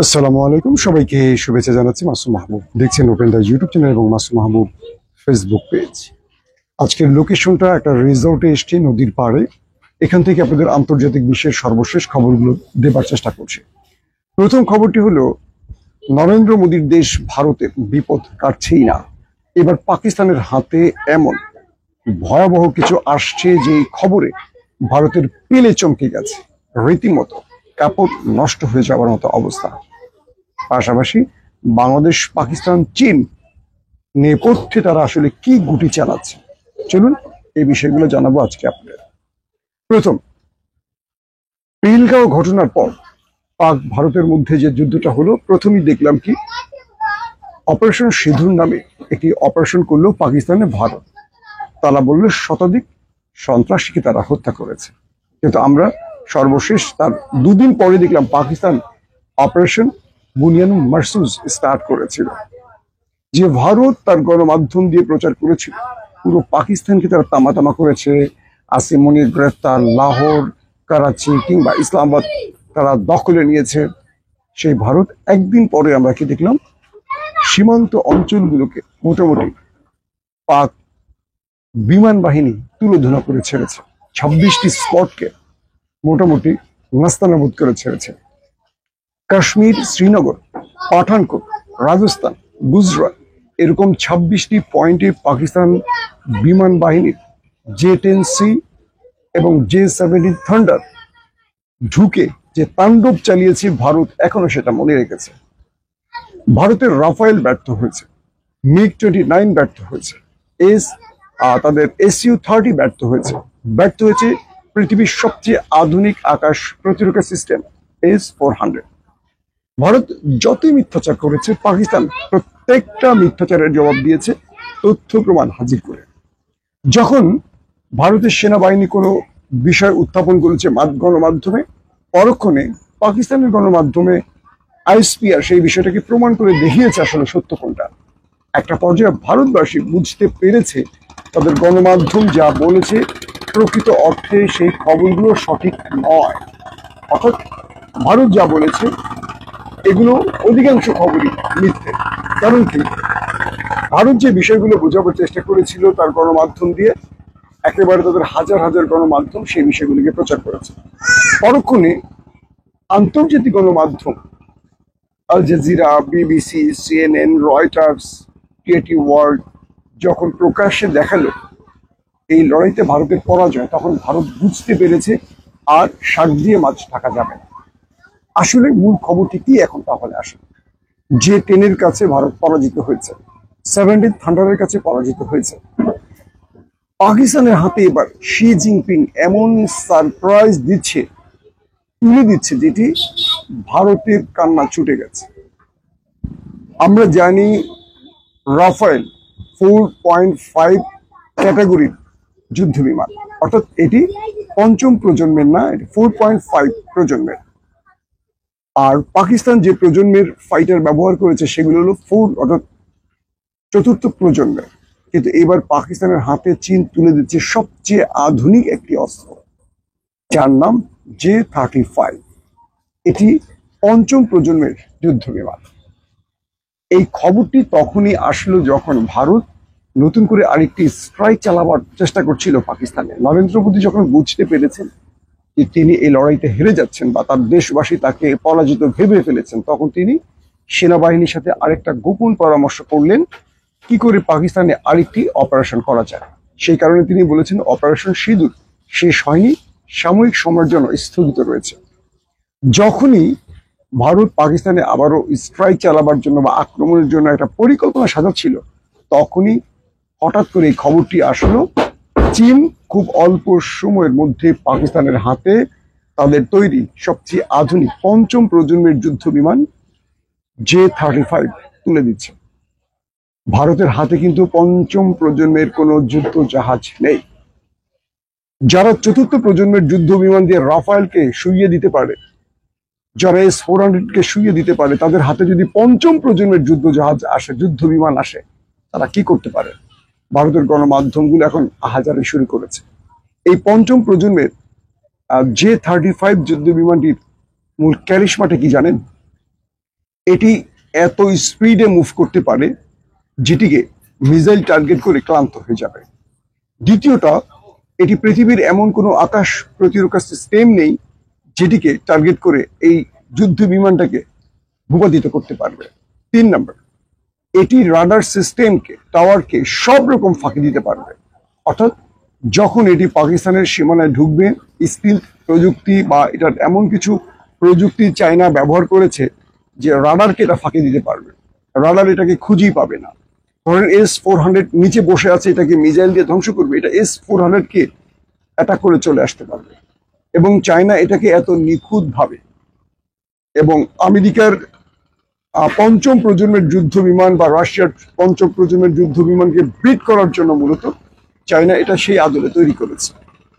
আসসালামু আলাইকুম, সবাইকে শুভেচ্ছা জানাচ্ছি। মাসুম মাহবুব দেখছেন ওপেন দ্য ইউটিউব চ্যানেল এবং মাসুম মাহবুব ফেসবুক পেজ। আজকের লোকেশনটা একটা রিসোর্টে এসছি, নদীর পাড়ে। এখান থেকে আপনাদের আন্তর্জাতিক বিশ্বের সর্বশেষ খবরগুলো দেবার চেষ্টা করছি। প্রথম খবরটি হলো, নরেন্দ্র মোদীর দেশ ভারতের বিপদ কাটছেই না, এবার পাকিস্তানের হাতে এমন ভয়াবহ কিছু আসছে যে খবরে ভারতের পেলে চমকে গেছে, রীতিমতো কাপড় নষ্ট হয়ে যাওয়ার মতো অবস্থা। পাশাপাশি বাংলাদেশ, পাকিস্তান, চীন নেপথ্যে তারা আসলে কি গুটি চালাচ্ছে, চলুন এই বিষয়গুলো জানাবো আজকে আপনাদের। প্রথম, পেহেলগাঁও ঘটনার পর পাক ভারতের মধ্যে যে যুদ্ধটা হলো, প্রথমেই দেখলাম কি অপারেশন সিঁদুর নামে একটি অপারেশন করলো পাকিস্তানে ভারত। তারা বলল শতাধিক সন্ত্রাসীকে তারা হত্যা করেছে, কিন্তু আমরা সর্বশেষ তার দুদিন পরে দেখলাম পাকিস্তান অপারেশন বুনিয়ান মারসুজ স্টার্ট করেছিল, যে ভারত তার গণমাধ্যম দিয়ে প্রচার করেছিল পুরো পাকিস্তানকে তারা তামাতামা করেছে। আসিম মনির গ্রেফতার, লাহোর, করাচি কিংবা ইসলামাবাদ তারা দখলে নিয়েছে। সেই ভারত একদিন পরে আমরা কি দেখলাম, সীমান্ত অঞ্চলগুলোকে মোটামুটি পাক বিমান বাহিনী তুলোধনা করে ছেড়েছে। 26টি স্পটকে মোটামুটি নাস্তানাবুদ করে ছেড়েছে। কাশ্মীর, শ্রীনগর, পাঠানকোট, রাজস্থান, গুজরাট এরকম 26টি পয়েন্টে পাকিস্তান বিমান বাহিনীর J-10C এবং J-17 থান্ডার ঢুকে যে তাণ্ডব চালিয়েছে ভারত, এখনো সেটা মনে রেখেছে। ভারতের রাফায়েল ব্যর্থ হয়েছে, MiG-29 ব্যর্থ হয়েছে, তাদের Su-30 ব্যর্থ হয়েছে পৃথিবীর সবচেয়ে আধুনিক আকাশ প্রতিরক্ষা সিস্টেম S-400। ভারত যতই মিথ্যাচার করেছে, পাকিস্তান প্রত্যেকটা মিথ্যাচারের জবাব দিয়েছে তথ্য প্রমাণ হাজির করে। যখন ভারতের সেনাবাহিনী কোনো বিষয় উত্থাপন করেছে গণমাধ্যমে, পরক্ষণে পাকিস্তানের গণমাধ্যমে ISPR সেই বিষয়টাকে প্রমাণ করে দেখিয়েছে আসলে সত্য কোনটা। একটা পর্যায়ে ভারতবাসী বুঝতে পেরেছে তাদের গণমাধ্যম যা বলেছে প্রকৃত অর্থে সেই খবরগুলো সঠিক নয়। অর্থাৎ ভারত যা বলেছে এগুলো অধিকাংশ খবরই মিথ্যে। কারণ কি, ভারত যে বিষয়গুলো বোঝাবার চেষ্টা করেছিল তার গণমাধ্যম দিয়ে, একেবারে তাদের হাজার হাজার গণমাধ্যম সেই বিষয়গুলিকে প্রচার করেছে। পরক্ষণে আন্তর্জাতিক গণমাধ্যম Al Jazeera, BBC, CNN, Reuters, TRT World যখন প্রকাশ্যে দেখালো এই লড়াইতে ভারতের পরাজয়, তখন ভারত বুঝতে পেরেছে আর শাক দিয়ে মাছ ঢাকা যাবে না। আসলে মূল খবরটি কি এখন তাহলে আসে, J-10 কাছে ভারত পরাজিত হয়েছে, 17 থান্ডারের কাছে পরাজিত হয়েছে। পাকিস্তানের হাতে এবার শি জিনপিং এমন সারপ্রাইজ তুলে দিচ্ছে যেটি ভারতের কান্না ছুটে গেছে। আমরা জানি রাফায়েল 4.5 ক্যাটাগরির যুদ্ধ বিমান, অর্থাৎ এটি পঞ্চম প্রজন্মের না, এটি 4.5 প্রজন্মের। আর পাকিস্তান যে প্রজন্মের ফাইটার ব্যবহার করেছে সেগুলো হলো 4, অর্থাৎ চতুর্থ প্রজন্মের। কিন্তু এবার পাকিস্তানের হাতে চীন তুলে দিচ্ছে সবচেয়ে আধুনিক একটি অস্ত্র, যার নাম J-35। এটি পঞ্চম প্রজন্মের যুদ্ধ বিমান। এই খবরটি তখনই আসলো যখন ভারত নতুন করে আরেকটি স্ট্রাইক চালাবার চেষ্টা করছিল পাকিস্তানে। নরেন্দ্র মোদী যখন বুঝতে পেরেছেন যে তিনি এই লড়াইতে হেরে যাচ্ছেন বা তার দেশবাসী তাকে পরাজিত ভেবে ফেলেছেন, তখন তিনি সেনাবাহিনীর সাথে আরেকটা গোপন পরামর্শ করলেন কি করে পাকিস্তানে আরেকটি অপারেশন করা যায়। সেই কারণে তিনি বলেছেন অপারেশন সিঁদুর শেষ হয়নি, সাময়িক সময়ের জন্য স্থগিত রয়েছে। যখনই ভারত পাকিস্তানে আবারও স্ট্রাইক চালাবার জন্য বা আক্রমণের জন্য একটা পরিকল্পনা সাজাচ্ছিল, তখনই হঠাৎ করে এই খবরটি আসলো চীন খুব অল্প সময়ের মধ্যে পাকিস্তানের হাতে তাদের তৈরি সবচেয়ে আধুনিক পঞ্চম প্রজন্মের যুদ্ধ বিমান J-35 তুলে দিচ্ছে। ভারতের হাতে কিন্তু পঞ্চম প্রজন্মের কোনো যুদ্ধ জাহাজ নেই। যারা চতুর্থ প্রজন্মের যুদ্ধ বিমান দিয়ে রাফায়েলকে শুইয়ে দিতে পারে, যারা S-400কে শুইয়ে দিতে পারে, তাদের হাতে যদি পঞ্চম প্রজন্মের যুদ্ধ জাহাজ আসে, যুদ্ধ বিমান আসে, তারা কি করতে পারে? ভারতের গণমাধ্যমগুলো এখন আহাজারি শুরু করেছে। এই পঞ্চম প্রজন্মের J-35 যুদ্ধ বিমানটির মূল ক্যারিশমাটা কি জানেন? এটি এত স্পিডে মুভ করতে পারে যেটিকে মিসাইল টার্গেট করে ক্লান্ত হয়ে যাবে। দ্বিতীয়টা, এটি পৃথিবীর এমন কোনো আকাশ প্রতিরক্ষা সিস্টেম নেই যেটিকে টার্গেট করে এই যুদ্ধ বিমানটাকে ভূপাতিত করতে পারবে। 3 নম্বর, এটি রাডার সিস্টেমকে, টাওয়ারকে সব রকম ফাঁকি দিতে পারবে। অর্থাৎ যখন এটি পাকিস্তানের সীমানায় ঢুকবে, স্টিল প্রযুক্তি বা এটার এমন কিছু প্রযুক্তি চায়না ব্যবহার করেছে যে রাডারকে এটা ফাঁকি দিতে পারবে। রাডার এটাকে খুঁজেই পাবে না। ধরেন S-400 নিচে বসে আছে, এটাকে মিসাইল দিয়ে ধ্বংস করবে, এটা S-400 কে অ্যাটাক করে চলে আসতে পারবে। এবং চায়না এটাকে এত নিখুঁত ভাবে, এবং আমেরিকার পঞ্চম প্রজন্মের যুদ্ধ বিমান বা রাশিয়ার পঞ্চম প্রজন্মের যুদ্ধ বিমানকে বিট করার জন্য মূলত চায়না এটা সেই আদলে তৈরি করেছে।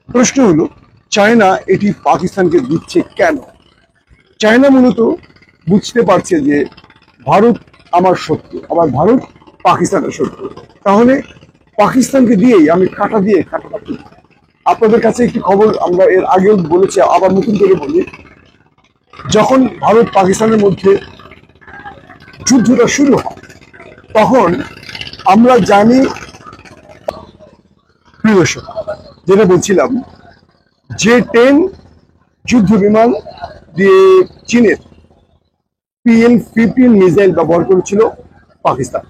প্রশ্ন হলো, চায়না এটি পাকিস্তানকে দিচ্ছে কেন? চায়না মূলত বুঝতে পারছে যে ভারত আমার শত্রু, আবার ভারত পাকিস্তানের শত্রু, তাহলে পাকিস্তানকে দিয়েই আমি কাটা দিয়ে কাটাটা তুলি। আপনাদের কাছে একটি খবর আমরা এর আগেও বলেছি, আবার নতুন করে বলি। যখন ভারত পাকিস্তানের মধ্যে যুদ্ধটা শুরু হয়, তখন আমরা জানি, প্রিয় দর্শক, যেটা বলছিলাম, J-10 যুদ্ধ বিমান দিয়ে চীনের PL-15 মিসাইল ব্যবহার করেছিল পাকিস্তান,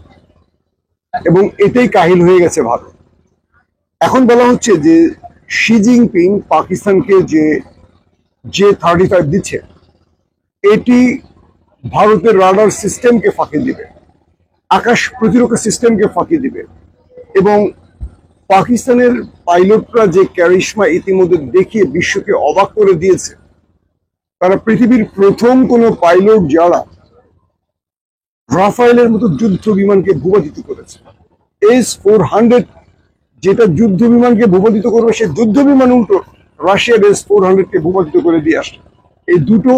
এবং এতেই কাহিল হয়ে গেছে ভারত। এখন বলা হচ্ছে যে শি জিনপিং পাকিস্তানকে যে J-35 দিচ্ছে, এটি ভারতের রাডার সিস্টেমকে ফাঁকি দিবে, আকাশ প্রতিরক্ষা সিস্টেমকে ফাঁকি দিবে। এবং পাকিস্তানের পাইলটরা যে ক্যারিশমা ইতিমধ্যে দেখিয়ে বিশ্বকে অবাক করে দিয়েছে, তারা পৃথিবীর প্রথম কোনো পাইলট যারা রাফায়েলের মতো যুদ্ধ বিমানকে ভূপাতিত করেছে। S-400 যেটা যুদ্ধ বিমানকে ভূপাতিত করবে, সেই যুদ্ধ বিমান উল্টো রাশিয়ার S-400 কে ভূপাতিত করে দিয়ে আসে। এই দুটো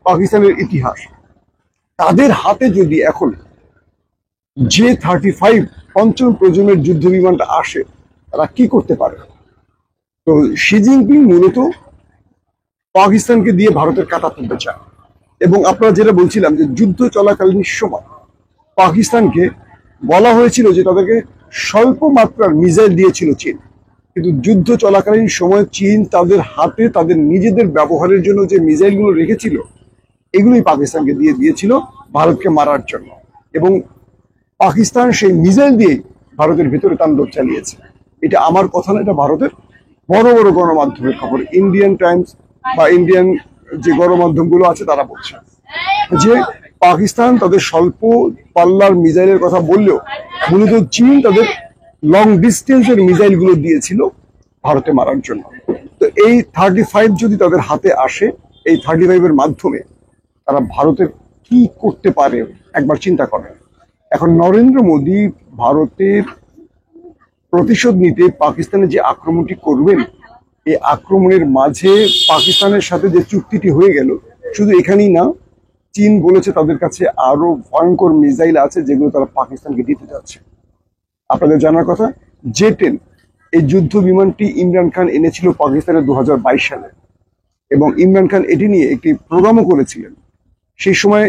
পাকিস্তানের ইতিহাস। তাদের হাতে যদি এখন J-35 পঞ্চম প্রজন্মের যুদ্ধ বিমানটা আসে, তারা কি করতে পারে? তো শি জিনপিং মূলত পাকিস্তানকে দিয়ে ভারতের কাটা তুলতে চায়। এবং আপনারা যেটা বলছিলাম যে যুদ্ধ চলাকালীন সময় পাকিস্তানকে বলা হয়েছিল যে তাদেরকে স্বল্প মাত্রার মিসাইল দিয়েছিল চীন, কিন্তু যুদ্ধ চলাকালীন সময় চীন তাদের হাতে তাদের নিজেদের ব্যবহারের জন্য যে মিসাইলগুলো রেখেছিল, এগুলোই পাকিস্তানকে দিয়ে দিয়েছিল ভারতকে মারার জন্য। এবং পাকিস্তান সেই মিসাইল দিয়ে ভারতের ভিতরে তাণ্ডব চালিয়েছে। এটা আমার কথা না, এটা ভারতের বড় বড় গণমাধ্যমের খবর। ইন্ডিয়ান টাইমস বা ইন্ডিয়ান যে গণমাধ্যমগুলো আছে তারা বলছে যে পাকিস্তান তাদের স্বল্প পাল্লার মিসাইলের কথা বললেও মূলত চীন তাদের লং ডিস্টেন্সের মিসাইলগুলো দিয়েছিল ভারতে মারার জন্য। তো এই 35 যদি তাদের হাতে আসে, এই 35 এর মাধ্যমে তারা ভারতের কি করতে পারে একবার চিন্তা করেন। এখন নরেন্দ্র মোদী ভারতের প্রতিশোধ নিতে পাকিস্তানে যে আক্রমণটি করবেন, এই আক্রমণের মাঝে পাকিস্তানের সাথে যে চুক্তিটি হয়ে গেল, শুধু এখানেই না, চীন বলেছে তাদের কাছে আরো ভয়ঙ্কর মিসাইল আছে যেগুলো তারা পাকিস্তানকে দিতে যাচ্ছে। আপনাদের জানার কথা, J-10 এই যুদ্ধ বিমানটি ইমরান খান এনেছিল পাকিস্তানে 2022 সালে, এবং ইমরান খান এটি নিয়ে একটি প্রোগ্রামও করেছিলেন। সেই সময়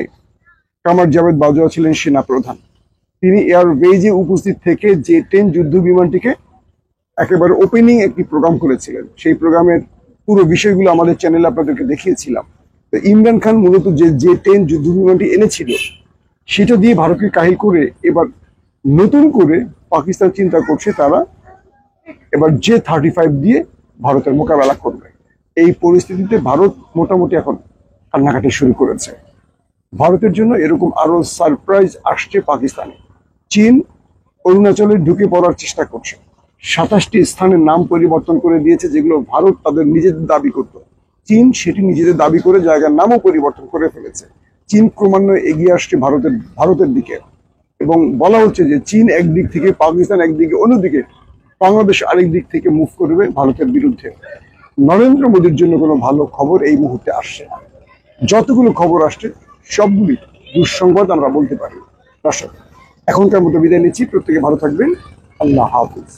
কামার জাভেদ বাজওয়া ছিলেন সেনা প্রধান। তিনি এয়ারবেজে উপস্থিত থেকে J-10 যুদ্ধ বিমানটিকে একেবারে ওপেনিং একটি প্রোগ্রাম করেছিলেন। সেই প্রোগ্রামের পুরো বিষয়গুলো আমাদের চ্যানেলে আপনাদেরকে দেখিয়েছিলাম। তো ইমরান খান মূলত যে J-10 যুদ্ধ বিমানটি এনেছিল, সেটা দিয়ে ভারতকে কাহিল করে এবার নতুন করে পাকিস্তান চিন্তা করছে তারা এবার J-35 দিয়ে ভারতের মোকাবেলা করবে। এই পরিস্থিতিতে ভারত মোটামুটি এখন কান্নাকাটি শুরু করেছে। ভারতের জন্য এরকম আরো সারপ্রাইজ আসছে পাকিস্তানে। চীন অরুণাচলে ঢুকে পড়ার চেষ্টা করছে। 27টি স্থানের নাম পরিবর্তন করে দিয়েছে, যেগুলো ভারত তাদের নিজেদের দাবি করত। চীন সেটি নিজেদের দাবি করে জায়গার নামও পরিবর্তন করে ফেলেছে। চীন ক্রমান্বয়ে এগিয়ে আসছে ভারতের দিকে, এবং বলা হচ্ছে যে চীন একদিক থেকে, পাকিস্তান একদিকে, অন্যদিকে বাংলাদেশ আরেক দিক থেকে মুভ করবে ভারতের বিরুদ্ধে। নরেন্দ্র মোদীর জন্য কোনো ভালো খবর এই মুহূর্তে আসছে না। যতগুলো খবর আসছে সবগুলি দুঃসংবাদ আমরা বলতে পারি। দর্শক, এখনকার মতো বিদায় নিচ্ছি। প্রত্যেকে ভালো থাকবেন। আল্লাহ হাফিজ।